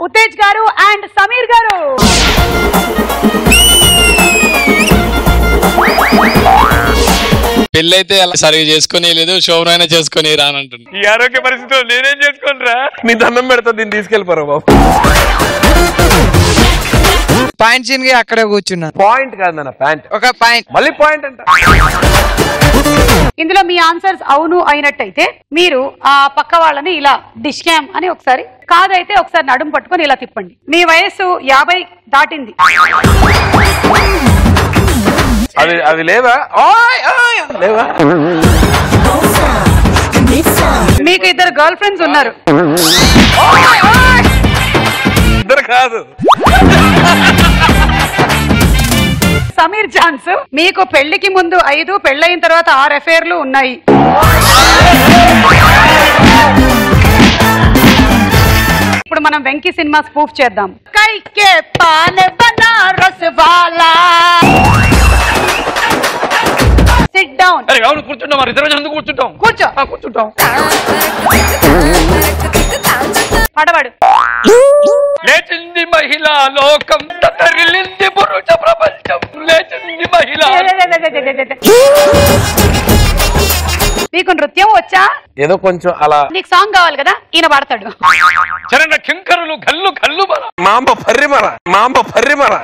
ఉత్తేజ్ గారు అండ్ సమీర్ గారు. పెళ్ళైతే అలా సరిగా చేసుకుని లేదు, శోభనైనా చేసుకుని రానంటుంది. ఈ ఆరోగ్య పరిస్థితిలో నేనేం చేసుకోని రా, నీ దండం పెడతా, దీన్ని తీసుకెళ్ళిపోరా బాబు. పాయింట్ సీన్ కి అక్కడే కూర్చున్నాను. పాయింట్ కాదన్న, ప్యాంట్. ఒక పాయింట్, మళ్ళీ పాయింట్ అంట. ఇందులో మీ ఆన్సర్స్ అవును అయినట్టయితే మీరు ఆ పక్క వాళ్ళని ఇలా డిష్ క్యామ్ అని ఒకసారి, కాదైతే ఒకసారి నడుము పట్టుకొని ఇలా తిప్పండి. మీ వయస్సు 50 దాటింది. అవి లేవా? లేవా? మీకు ఇద్దరు గర్ల్ ఫ్రెండ్స్ ఉన్నారు. ఇద్దరు కాదు. సమీర్ ఛాన్స్. మీకు పెళ్లికి ముందు 5, పెళ్ళయిన తర్వాత 6 అఫేర్లు ఉన్నాయి. ఇప్పుడు మనం వెంకీ సినిమా స్పూఫ్ చేద్దాం. కైకే పాన్ బనారస్ వాలా. Sit down. అరే అవును, కూర్చుంటాం. మరి ఇద్దరు ఎందుకు కూర్చుంటాం? కూర్చో. కూర్చుంటాం. పడవాడు. లేచింది మహిళా లోకం, తరిలింది పురుష ప్రపంచం. లేచింది మహిళ. నీకు నృత్యం వచ్చా? ఏదో కొంచెం అలా. నీకు సాంగ్ కావాలి కదా, ఈయన పాడతాడు. చరణ కింకరులు గల్లు గల్లు మర, మాంబ పర్రి మర, మాంబ పర్రి మర.